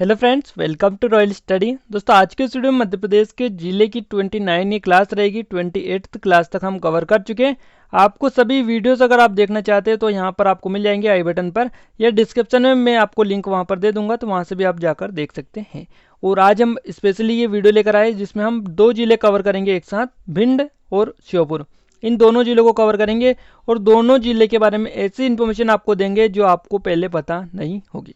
Hello friends, welcome to Royal Study. दोस्तों, आज के इस वीडियो में मध्य प्रदेश के जिले की 29 ये क्लास रहेगी। 28th क्लास तक हम कवर कर चुके हैं। आपको सभी वीडियोस अगर आप देखना चाहते हैं तो यहाँ पर आपको मिल जाएंगे आई बटन पर, या डिस्क्रिप्शन में मैं आपको लिंक वहाँ पर दे दूंगा, तो वहाँ से भी आप जाकर देख सकते हैं। और आज हम स्पेशली ये वीडियो लेकर आए जिसमें हम 2 जिले कवर करेंगे एक साथ, भिंड और श्योपुर। इन दोनों जिलों को कवर करेंगे और दोनों जिले के बारे में ऐसी इन्फॉर्मेशन आपको देंगे जो आपको पहले पता नहीं होगी।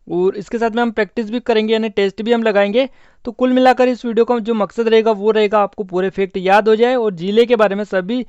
और इसके साथ में हम प्रैक्टिस भी करेंगे, यानी टेस्ट भी हम लगाएंगे। तो कुल मिलाकर इस वीडियो का जो मकसद रहेगा वो रहेगा आपको पूरे फैक्ट याद हो जाए और जिले के बारे में सभी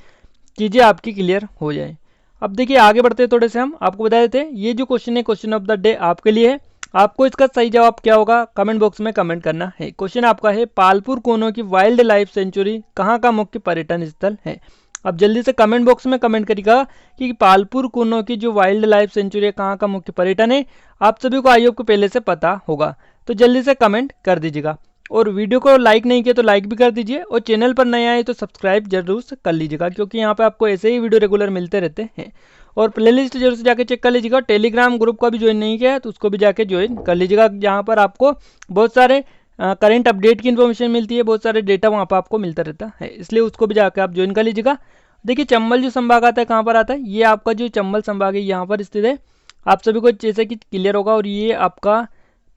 चीज़ें आपकी क्लियर हो जाए। अब देखिए, आगे बढ़ते हैं, थोड़े से हम आपको बता देते हैं। ये जो क्वेश्चन है, क्वेश्चन ऑफ द डे आपके लिए है। आपको इसका सही जवाब क्या होगा कमेंट बॉक्स में कमेंट करना है। क्वेश्चन आपका है, पालपुर कोनो की वाइल्ड लाइफ सेंचुरी कहाँ का मुख्य पर्यटन स्थल है। अब जल्दी से कमेंट बॉक्स में कमेंट करिएगा कि पालपुर कुनो की जो वाइल्ड लाइफ सेंचुरी है कहाँ का मुख्य पर्यटन है। आप सभी को आई होप को पहले से पता होगा, तो जल्दी से कमेंट कर दीजिएगा। और वीडियो को लाइक नहीं किया तो लाइक भी कर दीजिए, और चैनल पर नए आए तो सब्सक्राइब जरूर से कर लीजिएगा, क्योंकि यहाँ पे आपको ऐसे ही वीडियो रेगुलर मिलते रहते हैं। और प्लेलिस्ट जरूर से जाके चेक कर लीजिएगा। टेलीग्राम ग्रुप का भी ज्वाइन नहीं किया है तो उसको भी जाके ज्वाइन कर लीजिएगा, जहाँ पर आपको बहुत सारे करंट अपडेट की इन्फॉर्मेशन मिलती है, बहुत सारे डेटा वहाँ पर आपको मिलता रहता है, इसलिए उसको भी जाकर आप ज्वाइन कर लीजिएगा। देखिए, चंबल जो संभाग आता है कहाँ पर आता है, ये आपका जो चंबल संभाग है यहाँ पर स्थित है। आप सभी को जैसे कि क्लियर होगा। और ये आपका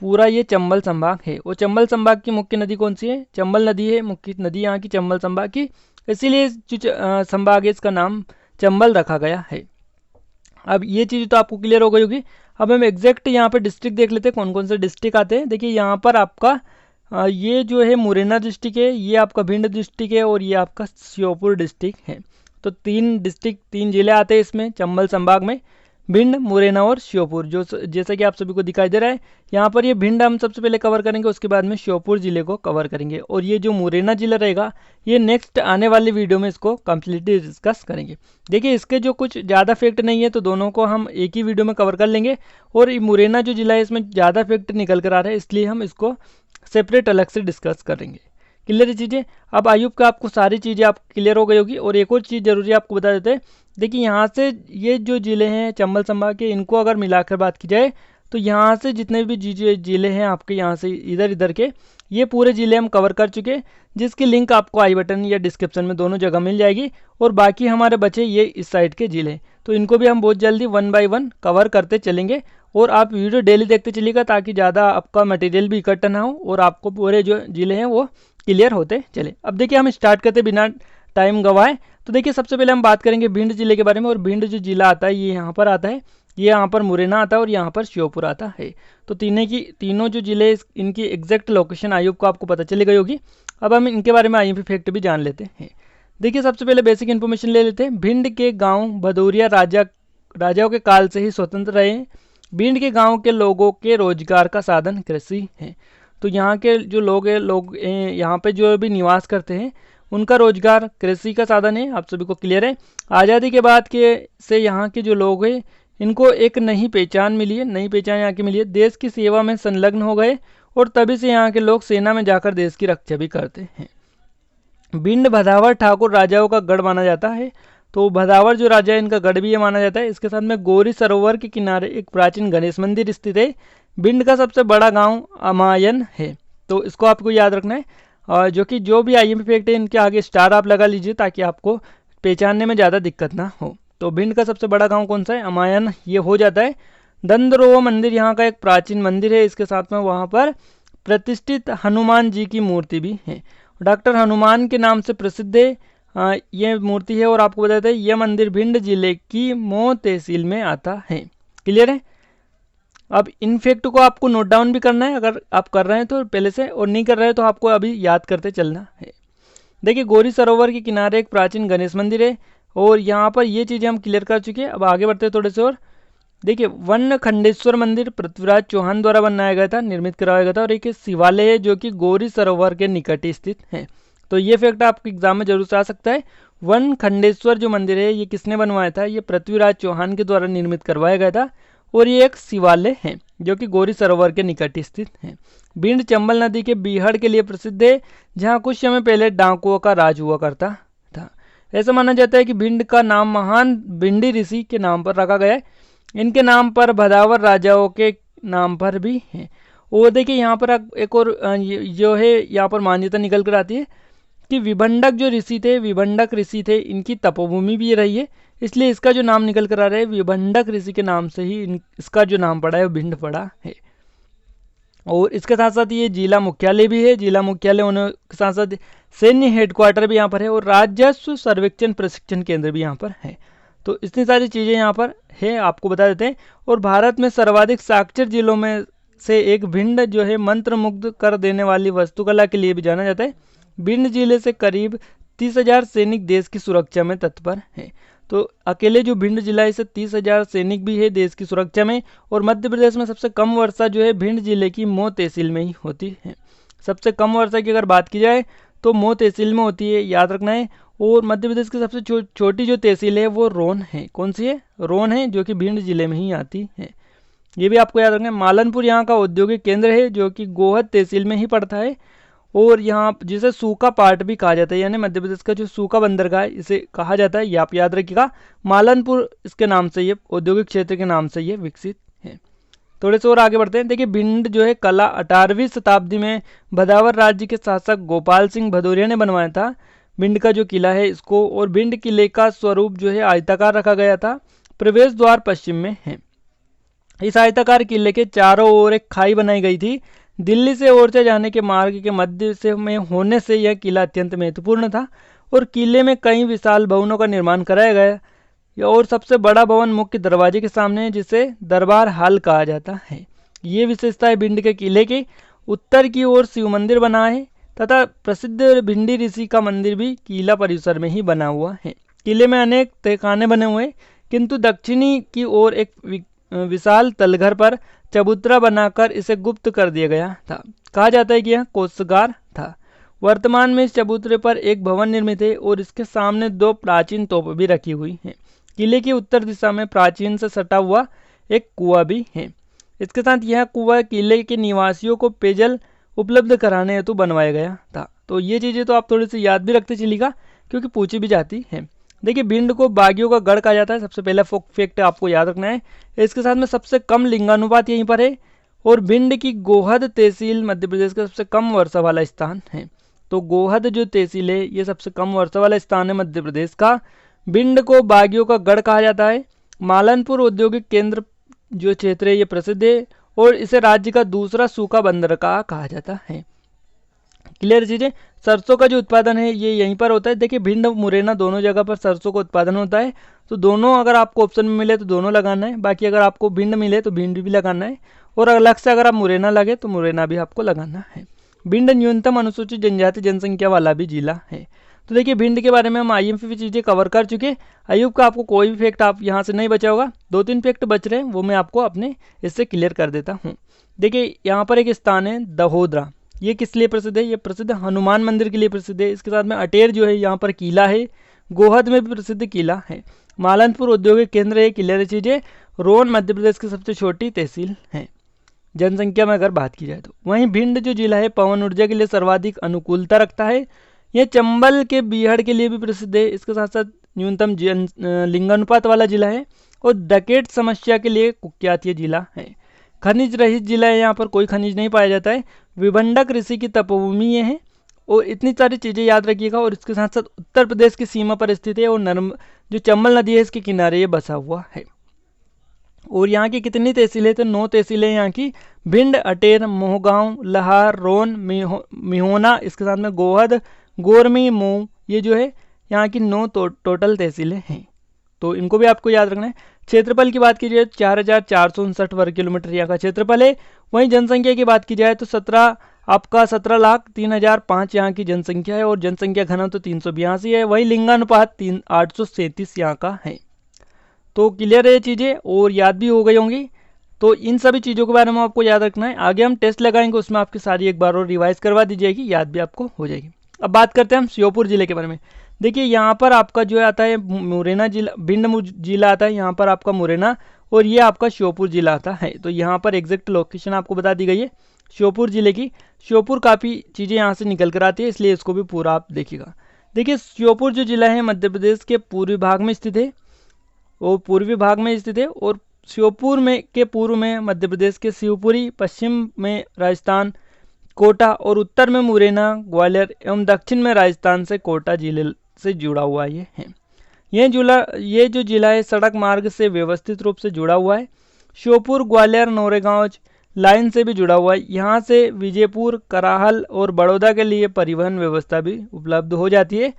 पूरा ये चंबल संभाग है। और चंबल संभाग की मुख्य नदी कौन सी है, चंबल नदी है मुख्य नदी यहाँ की चंबल संभाग की, इसीलिए जो संभाग है इसका नाम चंबल रखा गया है। अब ये चीज़ तो आपको क्लियर हो गई होगी। अब हम एग्जैक्ट यहाँ पे डिस्ट्रिक्ट देख लेते हैं, कौन कौन से डिस्ट्रिक्ट आते हैं। देखिए, यहाँ पर आपका ये जो है मुरैना डिस्ट्रिक्ट है, ये आपका भिंड डिस्ट्रिक्ट है, और ये आपका श्योपुर डिस्ट्रिक्ट है। तो 3 डिस्ट्रिक्ट 3 जिले आते हैं इसमें चंबल संभाग में, भिंड, मुरैना और श्योपुर। जो जैसा कि आप सभी को दिखाई दे रहा है यहाँ पर, ये भिंड हम सबसे पहले कवर करेंगे, उसके बाद में श्योपुर जिले को कवर करेंगे। और ये जो मुरैना जिला रहेगा ये नेक्स्ट आने वाली वीडियो में इसको कम्प्लीटली डिस्कस करेंगे। देखिए, इसके जो कुछ ज़्यादा फैक्ट नहीं है तो दोनों को हम एक ही वीडियो में कवर कर लेंगे। और ये मुरैना जो जिला है इसमें ज़्यादा फैक्ट निकल कर आ रहा है, इसलिए हम इसको सेपरेट अलग से डिस्कस करेंगे। क्लियर चीज़ें। अब आयुब का आपको सारी चीज़ें आप क्लियर हो गई होगी। और एक और चीज़ जरूरी आपको बता देते हैं। देखिए, यहाँ से ये जो जिले हैं चंबल संभाग के, इनको अगर मिलाकर बात की जाए तो यहाँ से जितने भी जिले हैं आपके यहाँ से इधर इधर के, ये पूरे जिले हम कवर कर चुके हैं, जिसकी लिंक आपको आई बटन या डिस्क्रिप्शन में दोनों जगह मिल जाएगी। और बाकी हमारे बचे ये इस साइड के जिले, तो इनको भी हम बहुत जल्दी 1 बाय 1 कवर करते चलेंगे। और आप वीडियो डेली देखते चलिएगा ताकि ज़्यादा आपका मटेरियल भी इकट्ठा ना हो और आपको पूरे जो जिले हैं वो क्लियर होते चले। अब देखिए, हम स्टार्ट करते बिना टाइम गवाए। तो देखिए, सबसे पहले हम बात करेंगे भिंड जिले के बारे में। और भिंड जो जिला आता है ये यहाँ पर आता है, ये यहाँ पर मुरैना आता है और यहाँ पर श्योपुर आता है। तो तीनों जो जिले इनकी एग्जैक्ट लोकेशन आयुब को आपको पता चली गई होगी। अब हम इनके बारे में आयुब फैक्ट भी जान लेते हैं। देखिए, सबसे पहले बेसिक इन्फॉर्मेशन ले लेते हैं। भिंड के गाँव भदौरिया राजाओं के काल से ही स्वतंत्र रहे। भिंड के गाँव के लोगों के रोजगार का साधन कृषि है। तो यहाँ के जो लोग यहाँ पे जो भी निवास करते हैं उनका रोजगार कृषि का साधन है। आप सभी को क्लियर है। आज़ादी के बाद से यहाँ के जो लोग हैं इनको एक नई पहचान मिली है, नई पहचान यहाँ की मिली है। देश की सेवा में संलग्न हो गए और तभी से यहाँ के लोग सेना में जाकर देश की रक्षा भी करते हैं। भिंड भदावर ठाकुर राजाओं का गढ़ माना जाता है। तो भदावर जो राजा है इनका गढ़ भी ये माना जाता है। इसके साथ में गौरी सरोवर के किनारे एक प्राचीन गणेश मंदिर स्थित है। भिंड का सबसे बड़ा गांव अमायन है, तो इसको आपको याद रखना है। और जो भी आई फैक्ट है इनके आगे स्टार आप लगा लीजिए ताकि आपको पहचानने में ज़्यादा दिक्कत ना हो। तो भिंड का सबसे बड़ा गांव कौन सा है, अमायन, ये हो जाता है। दंदरोह मंदिर यहाँ का एक प्राचीन मंदिर है। इसके साथ में वहाँ पर प्रतिष्ठित हनुमान जी की मूर्ति भी है। डॉक्टर हनुमान के नाम से प्रसिद्ध है ये मूर्ति है। और आपको बताते हैं यह मंदिर भिंड जिले की मऊ तहसील में आता है। क्लियर है। अब इन फैक्ट को आपको नोट डाउन भी करना है, अगर आप कर रहे हैं तो पहले से, और नहीं कर रहे हैं तो आपको अभी याद करते चलना है। देखिए, गौरी सरोवर के किनारे एक प्राचीन गणेश मंदिर है। और यहाँ पर ये चीज़ें हम क्लियर कर चुके हैं। अब आगे बढ़ते हैं थोड़े से। और देखिए, वन खंडेश्वर मंदिर पृथ्वीराज चौहान द्वारा बनाया गया था, निर्मित कराया गया था। और एक शिवालय है जो कि गौरी सरोवर के निकट स्थित है। तो ये फैक्ट आपके एग्जाम में जरूर से आ सकता है। वन खंडेश्वर जो मंदिर है ये किसने बनवाया था, ये पृथ्वीराज चौहान के द्वारा निर्मित करवाया गया था। और ये एक शिवालय है जो कि गौरी सरोवर के निकट स्थित है। भिंड चंबल नदी के बीहड़ के लिए प्रसिद्ध है, जहाँ कुछ समय पहले डाकुओं का राज हुआ करता था। ऐसा माना जाता है कि भिंड का नाम महान भिंडी ऋषि के नाम पर रखा गया है। इनके नाम पर भदावर राजाओं के नाम पर भी है। और देखिए यहाँ पर एक और जो है यहाँ पर मान्यता निकल कर आती है कि विभंडक जो ऋषि थे, विभंडक ऋषि थे, इनकी तपोभूमि भी रही है, इसलिए इसका जो नाम निकल कर आ रहा है विभंडक ऋषि के नाम से ही इसका जो नाम पड़ा है वो भिंड पड़ा है। और इसके साथ साथ ये जिला मुख्यालय भी है, जिला मुख्यालय होने के साथ साथ सैन्य हेडक्वार्टर भी यहाँ पर है और राजस्व सर्वेक्षण प्रशिक्षण केंद्र भी यहाँ पर है। तो इतनी सारी चीज़ें यहाँ पर है, आपको बता देते हैं। और भारत में सर्वाधिक साक्षर जिलों में से एक भिंड जो है मंत्रमुग्ध कर देने वाली वास्तुकला के लिए भी जाना जाता है। भिंड जिले से करीब 30,000 सैनिक देश की सुरक्षा में तत्पर है। तो अकेले जो भिंड जिला है इसे 30,000 सैनिक भी है देश की सुरक्षा में। और मध्य प्रदेश में सबसे कम वर्षा जो है भिंड जिले की मऊ तहसील में ही होती है। सबसे कम वर्षा की अगर बात की जाए तो मऊ तहसील में होती है, याद रखना है। और मध्य प्रदेश की सबसे छोटी जो तहसील है वो रोन है। कौन सी है? रोन है, जो कि भिंड जिले में ही आती है। ये भी आपको याद रखना है। मालनपुर यहाँ का औद्योगिक केंद्र है जो कि गोहद तहसील में ही पड़ता है। और यहाँ जिसे सूखा पार्ट भी कहा जाता है, यानी मध्य प्रदेश का जो सूखा बंदरगाह है इसे कहा जाता है, ये आप याद रखिएगा। मालनपुर इसके नाम से, ये औद्योगिक क्षेत्र के नाम से ये विकसित है। थोड़े से और आगे बढ़ते हैं। देखिए भिंड जो है कला 18वीं शताब्दी में भदावर राज्य के शासक गोपाल सिंह भदौरिया ने बनवाया था। भिंड का जो किला है इसको, और भिंड किले का स्वरूप जो है आयताकार रखा गया था। प्रवेश द्वार पश्चिम में है। इस आयताकार किले के चारों ओर एक खाई बनाई गई थी। दिल्ली से ओरछा जाने के मार्ग के मध्य से में होने से यह किला अत्यंत महत्वपूर्ण था। और किले में कई विशाल भवनों का निर्माण कराया गया। और सबसे बड़ा भवन मुख्य दरवाजे के सामने है, जिसे दरबार हाल कहा जाता है। ये विशेषता है भिंड के किले के। उत्तर की ओर शिव मंदिर बना है तथा प्रसिद्ध भिंडी ऋषि का मंदिर भी किला परिसर में ही बना हुआ है। किले में अनेक तहखाने बने हुए हैं, किंतु दक्षिणी की ओर एक विशाल तलघर पर चबूतरा बनाकर इसे गुप्त कर दिया गया था। कहा जाता है कि यह कोषागार था। वर्तमान में इस चबूतरे पर एक भवन निर्मित है और इसके सामने 2 प्राचीन तोप भी रखी हुई हैं। किले की उत्तर दिशा में प्राचीन से सटा हुआ एक कुआं भी है। इसके साथ यह कुआं किले के निवासियों को पेयजल उपलब्ध कराने हेतु बनवाया गया था। तो ये चीज़ें तो आप थोड़ी सी याद भी रखते चलिएगा, क्योंकि पूछी भी जाती है। देखिए भिंड को बागियों का गढ़ कहा जाता है, सबसे पहला फैक्ट आपको याद रखना है। इसके साथ में सबसे कम लिंगानुपात यहीं पर है। और भिंड की गोहद तहसील मध्य प्रदेश का सबसे कम वर्षा वाला स्थान है। तो गोहद जो तहसील है ये सबसे कम वर्षा वाला स्थान है मध्य प्रदेश का। भिंड को बागियों का गढ़ कहा जाता है। मालनपुर औद्योगिक केंद्र जो क्षेत्र है ये प्रसिद्ध है और इसे राज्य का दूसरा सूखा बंदरगाह कहा जाता है। क्लियर चीजें। सरसों का जो उत्पादन है ये यहीं पर होता है। देखिए भिंड मुरैना दोनों जगह पर सरसों का उत्पादन होता है। तो दोनों अगर आपको ऑप्शन में मिले तो दोनों लगाना है, बाकी अगर आपको भिंड मिले तो भिंड भी लगाना है, और अलग से अगर आप मुरैना लगे तो मुरैना भी आपको लगाना है। भिंड न्यूनतम अनुसूचित जनजाति जनसंख्या वाला भी जिला है। तो देखिए भिंड के बारे में हम IMP चीज़ें कवर कर चुके हैं। अयूब का आपको कोई भी फैक्ट आप यहाँ से नहीं बचा होगा, 2-3 फैक्ट बच रहे हैं, वो मैं आपको अपने इससे क्लियर कर देता हूँ। देखिए यहाँ पर एक स्थान है दहोदरा। ये किस लिए प्रसिद्ध है? ये प्रसिद्ध हनुमान मंदिर के लिए प्रसिद्ध है। इसके साथ में अटेर जो है यहाँ पर किला है। गोहद में भी प्रसिद्ध किला है। मालनपुर औद्योगिक केंद्र है। क्लियर चीज़ें। रोन मध्य प्रदेश की सबसे छोटी तहसील है जनसंख्या में अगर बात की जाए तो। वहीं भिंड जो जिला है पवन ऊर्जा के लिए सर्वाधिक अनुकूलता रखता है। यह चंबल के बीहड़ के लिए भी प्रसिद्ध है। इसके साथ साथ न्यूनतम लिंगानुपात वाला जिला है और डकैत समस्या के लिए कुख्यात ये जिला है। खनिज रहित जिला है, यहाँ पर कोई खनिज नहीं पाया जाता है। विभंडक ऋषि की तपोभूमि ये है। और इतनी सारी चीज़ें याद रखिएगा। और इसके साथ साथ उत्तर प्रदेश की सीमा पर स्थित है और जो चंबल नदी है इसके किनारे ये बसा हुआ है। और यहाँ की कितनी तहसीलें? तो 9 तहसीलें यहाँ की। भिंड, अटेर, मोहगांव, लहार, रोन, मिहोना, इसके साथ में गोहद, गोरमी, मऊ, ये जो है यहाँ की 9 टोटल तहसीलें हैं। तो इनको भी आपको याद रखना है। क्षेत्रफल की बात की जाए 4,459 वर्ग किलोमीटर यहाँ का क्षेत्रफल है। वहीं जनसंख्या की बात की जाए तो 17,03,005 यहाँ की जनसंख्या है और जनसंख्या घनत्व 382 है। वहीं लिंगानुपात 837 यहाँ का है। तो क्लियर है ये चीज़ें और याद भी हो गई होंगी। तो इन सभी चीज़ों के बारे में आपको याद रखना है। आगे हम टेस्ट लगाएंगे, उसमें आपकी सारी एक बार और रिवाइज करवा दी जाएगी, याद भी आपको हो जाएगी। अब बात करते हैं हम श्योपुर जिले के बारे में। देखिए यहाँ पर आपका जो आता है मुरैना जिला, भिंड जिला आता है, यहाँ पर आपका मुरैना, और ये आपका श्योपुर जिला आता है। तो यहाँ पर एग्जैक्ट लोकेशन आपको बता दी गई है श्योपुर जिले की। श्योपुर काफ़ी चीज़ें यहाँ से निकल कर आती है, इसलिए इसको भी पूरा आप देखिएगा। देखिए श्योपुर जो जिला है मध्य प्रदेश के पूर्वी भाग में स्थित है। वो पूर्वी भाग में स्थित है और श्योपुर में के पूर्व में मध्य प्रदेश के शिवपुरी, पश्चिम में राजस्थान कोटा और उत्तर में मुरैना, ग्वालियर एवं दक्षिण में राजस्थान से कोटा जिले से जुड़ा हुआ ये है। ये जो जिला है सड़क मार्ग से व्यवस्थित रूप से जुड़ा हुआ है। श्योपुर ग्वालियर नौरेगांव लाइन से भी जुड़ा हुआ है। यहाँ से विजयपुर, कराहल और बड़ौदा के लिए परिवहन व्यवस्था भी उपलब्ध हो जाती है।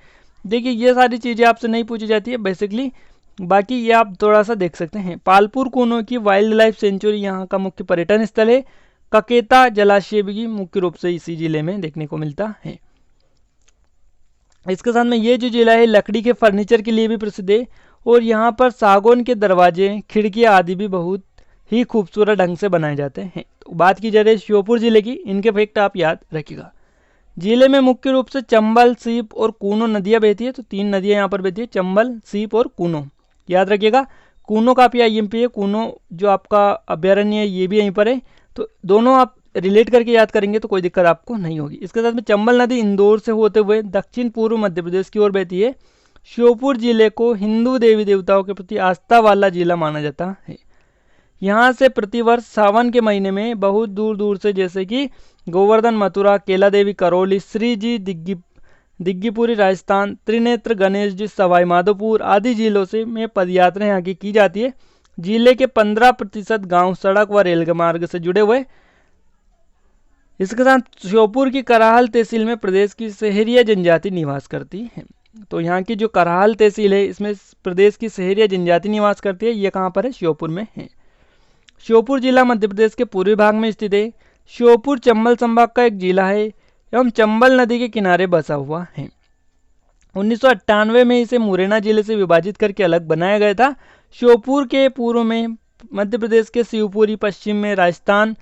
देखिए ये सारी चीज़ें आपसे नहीं पूछी जाती है बेसिकली, बाकी ये आप थोड़ा सा देख सकते हैं। पालपुर कूनो की वाइल्ड लाइफ सेंचुरी यहाँ का मुख्य पर्यटन स्थल है। ककेता जलाशय भी मुख्य रूप से इसी जिले में देखने को मिलता है। इसके साथ में ये जो जिला है लकड़ी के फर्नीचर के लिए भी प्रसिद्ध है और यहाँ पर सागौन के दरवाजे, खिड़कियाँ आदि भी बहुत ही खूबसूरत ढंग से बनाए जाते हैं। तो बात की जा रही है श्योपुर जिले की, इनके फैक्ट आप याद रखिएगा। जिले में मुख्य रूप से चंबल, सीप और कूनो नदियाँ बहती है। तो 3 नदियाँ यहाँ पर बहती है, चंबल, सीप और कूनो, याद रखिएगा। कूनो काफी IMP है, कूनो जो आपका अभ्यारण्य है ये भी यहीं पर है। तो दोनों आप रिलेट करके याद करेंगे तो कोई दिक्कत आपको नहीं होगी। इसके साथ में चंबल नदी इंदौर से होते हुए दक्षिण पूर्व मध्य प्रदेश की ओर बहती है। श्योपुर जिले को हिंदू देवी देवताओं के प्रति आस्था वाला जिला माना जाता है। यहाँ से प्रतिवर्ष सावन के महीने में बहुत दूर दूर से जैसे कि गोवर्धन मथुरा, केला देवी करौली, श्री जी दिग्गीपुरी राजस्थान, त्रिनेत्र गणेश जी सवाई माधोपुर आदि जिलों से में पदयात्रा यहाँ की जाती है। जिले के 15% गांव सड़क व रेल मार्ग से जुड़े हुए। इसके साथ श्योपुर की कराहल तहसील में प्रदेश की सहरिया जनजाति निवास करती है। तो यहाँ की जो कराहल तहसील है इसमें प्रदेश की सहरिया जनजाति निवास करती है। ये कहाँ पर है? श्योपुर में है। श्योपुर जिला मध्य प्रदेश के पूर्वी भाग में स्थित है। श्योपुर चंबल संभाग का एक जिला है एवं चंबल नदी के किनारे बसा हुआ है। 1998 में इसे मुरैना जिले से विभाजित करके अलग बनाया गया था। श्योपुर के पूर्व में मध्य प्रदेश के शिवपुरी, पश्चिम में राजस्थान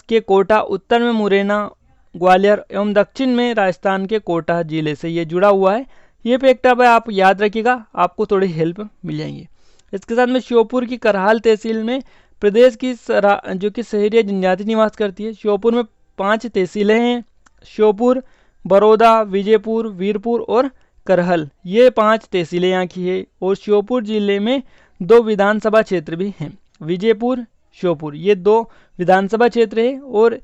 के कोटा, उत्तर में मुरैना, ग्वालियर एवं दक्षिण में राजस्थान के कोटा जिले से ये जुड़ा हुआ है। ये फैक्ट अब आप याद रखिएगा, आपको थोड़ी हेल्प मिल जाएंगी। इसके साथ में श्योपुर की कराहल तहसील में प्रदेश की जो कि सहरिया जनजाति निवास करती है। श्योपुर में 5 तहसीलें हैं, श्योपुर, बड़ौदा, विजयपुर, वीरपुर और करहल, ये 5 तहसीलें यहाँ की है। और श्योपुर जिले में 2 विधानसभा क्षेत्र भी हैं, विजयपुर, श्योपुर, ये 2 विधानसभा क्षेत्र है और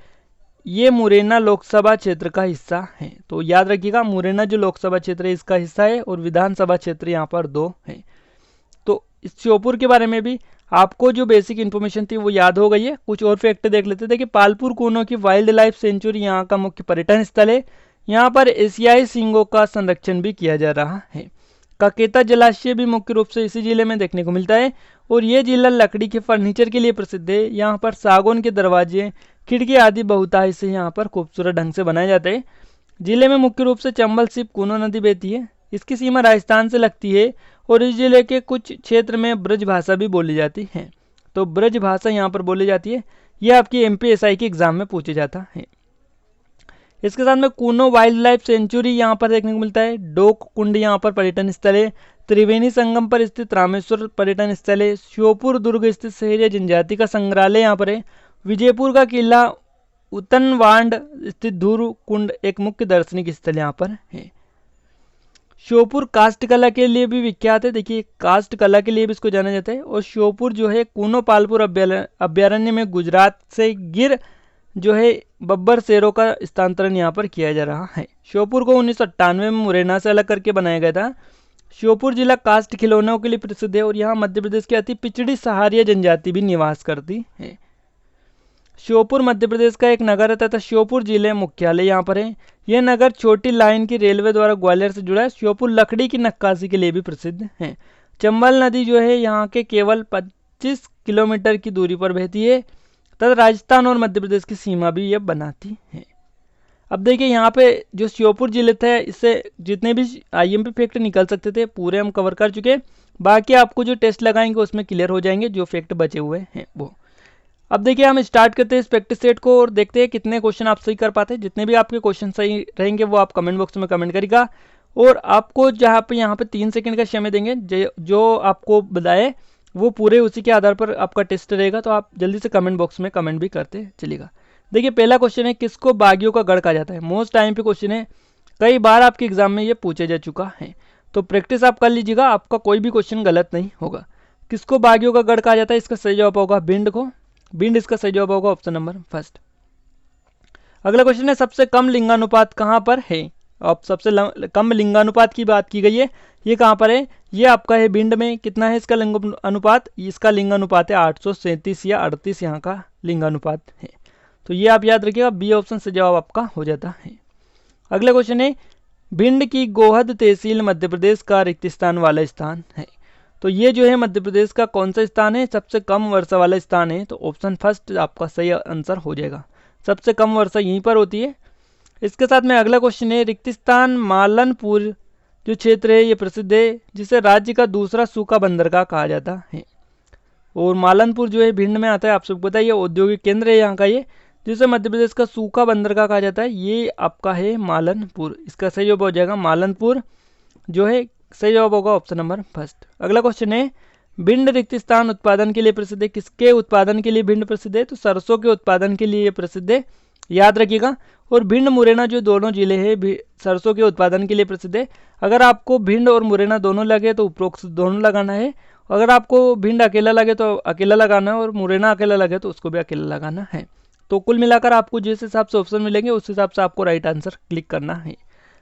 ये मुरैना लोकसभा क्षेत्र का हिस्सा है। तो याद रखिएगा, मुरैना जो लोकसभा क्षेत्र है इसका हिस्सा है और विधानसभा क्षेत्र यहाँ पर 2 है। तो इस श्योपुर के बारे में भी आपको जो बेसिक इन्फॉर्मेशन थी वो याद हो गई है। कुछ और फैक्ट देख लेते थे कि पालपुर कूनो की वाइल्ड लाइफ सेंचुरी यहाँ का मुख्य पर्यटन स्थल है। यहाँ पर एशियाई सींगों का संरक्षण भी किया जा रहा है। ककेता जलाशय भी मुख्य रूप से इसी जिले में देखने को मिलता है और ये जिला लकड़ी के फर्नीचर के लिए प्रसिद्ध है। यहाँ पर सागौन के दरवाजे, खिड़की आदि बहुतायत से यहाँ पर खूबसूरत ढंग से बनाए जाते हैं। जिले में मुख्य रूप से चंबल, सीप, कूनो नदी बहती है। इसकी सीमा राजस्थान से लगती है और इस जिले के कुछ क्षेत्र में ब्रज भाषा भी बोली जाती है। तो ब्रज भाषा यहाँ पर बोली जाती है। यह आपकी MPSI के एग्जाम में पूछे जाता है। इसके साथ में कूनो वाइल्ड लाइफ सेंचुरी यहाँ पर देखने को मिलता है। डोक कुंड यहाँ पर पर्यटन स्थल है। त्रिवेणी संगम पर स्थित रामेश्वर पर्यटन स्थल है। श्योपुर दुर्ग स्थित सहरिया जनजाति का संग्रहालय यहाँ पर है। विजयपुर का किला, उतनवांड स्थित धूर कुंड एक मुख्य दार्शनिक स्थल यहाँ पर है। श्योपुर कास्ट कला के लिए भी विख्यात है। देखिए कास्ट कला के लिए भी इसको जाना जाता है। और श्योपुर जो है कूनो पालपुर अभ्यारण्य में गुजरात से गिर जो है बब्बर शेरों का स्थानांतरण यहाँ पर किया जा रहा है। श्योपुर को 1998 में मुरैना से अलग करके बनाया गया था। श्योपुर जिला कास्ट खिलौनों के लिए प्रसिद्ध है और यहाँ मध्य प्रदेश की अति पिछड़ी सहारिया जनजाति भी निवास करती है। श्योपुर मध्य प्रदेश का एक नगर है तथा श्योपुर जिले मुख्यालय यहाँ पर है। यह नगर छोटी लाइन की रेलवे द्वारा ग्वालियर से जुड़ा है। श्योपुर लकड़ी की नक्काशी के लिए भी प्रसिद्ध है। चंबल नदी जो है यहाँ के केवल 25 किलोमीटर की दूरी पर बहती है तथा राजस्थान और मध्य प्रदेश की सीमा भी यह बनाती है। अब देखिए यहाँ पे जो श्योपुर जिले थे इससे जितने भी IMP फैक्ट निकल सकते थे पूरे हम कवर कर चुके। बाकी आपको जो टेस्ट लगाएंगे उसमें क्लियर हो जाएंगे जो फैक्ट बचे हुए हैं वो। अब देखिए हम स्टार्ट करते हैं इस प्रैक्टिस सेट को और देखते हैं कितने क्वेश्चन आप सही कर पाते हैं। जितने भी आपके क्वेश्चन सही रहेंगे वो आप कमेंट बॉक्स में कमेंट करिएगा और आपको जहाँ पे यहाँ पे 3 सेकंड का समय देंगे। जो आपको बताए वो पूरे उसी के आधार पर आपका टेस्ट रहेगा। तो आप जल्दी से कमेंट बॉक्स में कमेंट भी करते चलिएगा। देखिए पहला क्वेश्चन है, किसको बागियों का गढ़ कहा जाता है? मोस्ट टाइम पे क्वेश्चन है, कई बार आपके एग्जाम में ये पूछा जा चुका है। तो प्रैक्टिस आप कर लीजिएगा, आपका कोई भी क्वेश्चन गलत नहीं होगा। किसको बागियों का गढ़ कहा जाता है? इसका सही जवाब होगा भिंड को, भिंड इसका सही जवाब होगा ऑप्शन नंबर फर्स्ट। अगला क्वेश्चन है सबसे कम लिंगानुपात कहाँ पर है? अब सबसे कम लिंगानुपात की बात की गई है, ये कहाँ पर है? ये आपका है भिंड में। कितना है इसका लिंग अनुपात? इसका लिंगानुपात है 837 या 38 यहाँ का लिंगानुपात है। तो ये आप याद रखिएगा, बी ऑप्शन से जवाब आपका हो जाता है। अगला क्वेश्चन है भिंड की गोहद तहसील मध्य प्रदेश का रिक्त स्थान वाला स्थान है। तो ये जो है मध्य प्रदेश का कौन सा स्थान है? सबसे कम वर्षा वाला स्थान है। तो ऑप्शन फर्स्ट आपका सही आंसर हो जाएगा, सबसे कम वर्षा यहीं पर होती है। इसके साथ में अगला क्वेश्चन है रिक्त स्थान मालनपुर जो क्षेत्र है ये प्रसिद्ध है, जिसे राज्य का दूसरा सूखा बंदरगाह कहा जाता है। और मालनपुर जो है भिंड में आता है, आप सबको पता है, ये औद्योगिक केंद्र है यहाँ का, ये जिसे मध्य प्रदेश का सूखा बंदरगाह कहा जाता है, ये आपका है मालनपुर। इसका सही जवाब हो जाएगा मालनपुर, जो है सही जवाब होगा ऑप्शन नंबर फर्स्ट। अगला क्वेश्चन है भिंड रिक्त स्थान उत्पादन के लिए प्रसिद्ध है। किसके उत्पादन के लिए भिंड प्रसिद्ध है? तो सरसों के उत्पादन के लिए प्रसिद्ध है, याद रखिएगा। और भिंड मुरैना जो दोनों जिले हैं सरसों के उत्पादन के लिए प्रसिद्ध है। अगर आपको भिंड और मुरैना दोनों लगे तो उपरोक्त दोनों लगाना है, अगर आपको भिंड अकेला लगे तो अकेला लगाना है, और मुरैना अकेला लगे तो उसको भी अकेला लगाना है। तो कुल मिलाकर आपको जिस हिसाब से ऑप्शन मिलेंगे उस हिसाब से आपको राइट आंसर क्लिक करना है।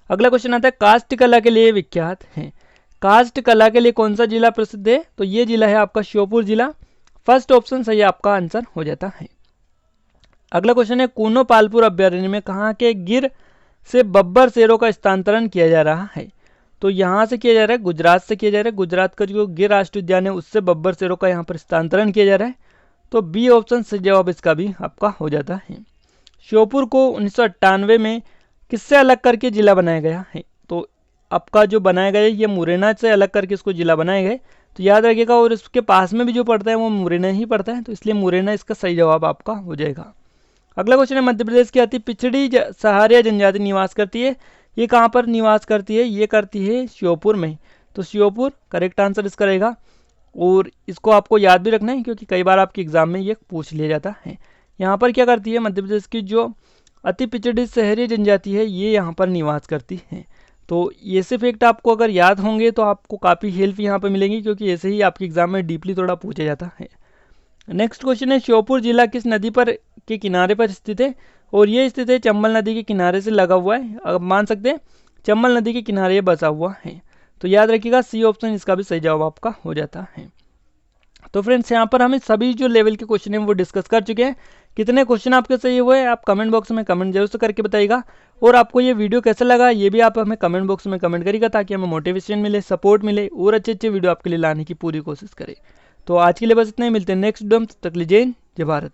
अगला क्वेश्चन आता है काष्ठ कला के लिए विख्यात है। काष्ठ कला के लिए कौन सा जिला प्रसिद्ध है? तो ये जिला है आपका श्योपुर जिला, फर्स्ट ऑप्शन सही आपका आंसर हो जाता है। अगला क्वेश्चन है कूनो पालपुर अभ्यारण्य में कहाँ के गिर से बब्बर शेरों का स्थानांतरण किया जा रहा है? तो यहाँ से किया जा रहा है, गुजरात से किया जा रहा है। गुजरात का जो गिर राष्ट्रीय उद्यान है उससे बब्बर शेरों का यहाँ पर स्थानांतरण किया जा रहा है। तो बी ऑप्शन सही जवाब इसका भी आपका हो जाता है। श्योपुर को 1998 में किससे अलग करके जिला बनाया गया है? तो आपका जो बनाया गया है ये मुरैना से अलग करके इसको जिला बनाया गया है, तो याद रखिएगा। और इसके पास में भी जो पड़ता है वो मुरैना ही पड़ता है, तो इसलिए मुरैना इसका सही जवाब आपका हो जाएगा। अगला क्वेश्चन है मध्य प्रदेश की अति पिछड़ी सहारिया जनजाति निवास करती है, ये कहाँ पर निवास करती है? ये करती है श्योपुर में। तो श्योपुर करेक्ट आंसर इसका रहेगा। और इसको आपको याद भी रखना है क्योंकि कई बार आपके एग्जाम में ये पूछ लिया जाता है। यहाँ पर क्या करती है मध्य प्रदेश की जो अति पिछड़ी शहरी जनजाति है ये यहाँ पर निवास करती है। तो ये से फैक्ट आपको अगर याद होंगे तो आपको काफ़ी हेल्प यहाँ पर मिलेगी, क्योंकि ऐसे ही आपके एग्जाम में डीपली थोड़ा पूछा जाता है। नेक्स्ट क्वेश्चन है श्योपुर जिला किस नदी पर के किनारे पर स्थित है? और ये स्थित है चंबल नदी के किनारे से लगा हुआ है, अब मान सकते हैं चंबल नदी के किनारे ये बसा हुआ है। तो याद रखिएगा सी ऑप्शन इसका भी सही जवाब आपका हो जाता है। तो फ्रेंड्स यहाँ पर हमें सभी जो लेवल के क्वेश्चन हैं वो डिस्कस कर चुके हैं। कितने क्वेश्चन आपके सही हुए आप कमेंट बॉक्स में कमेंट जरूर से करके बताइएगा। और आपको ये वीडियो कैसा लगा ये भी आप हमें कमेंट बॉक्स में कमेंट करिएगा, ताकि हमें मोटिवेशन मिले, सपोर्ट मिले और अच्छे अच्छे वीडियो आपके लिए लाने की पूरी कोशिश करें। तो आज के लिए बस इतना ही, मिलते हैं नेक्स्ट वीडियो में। तब तक के लिए जय हिंद, जय भारत।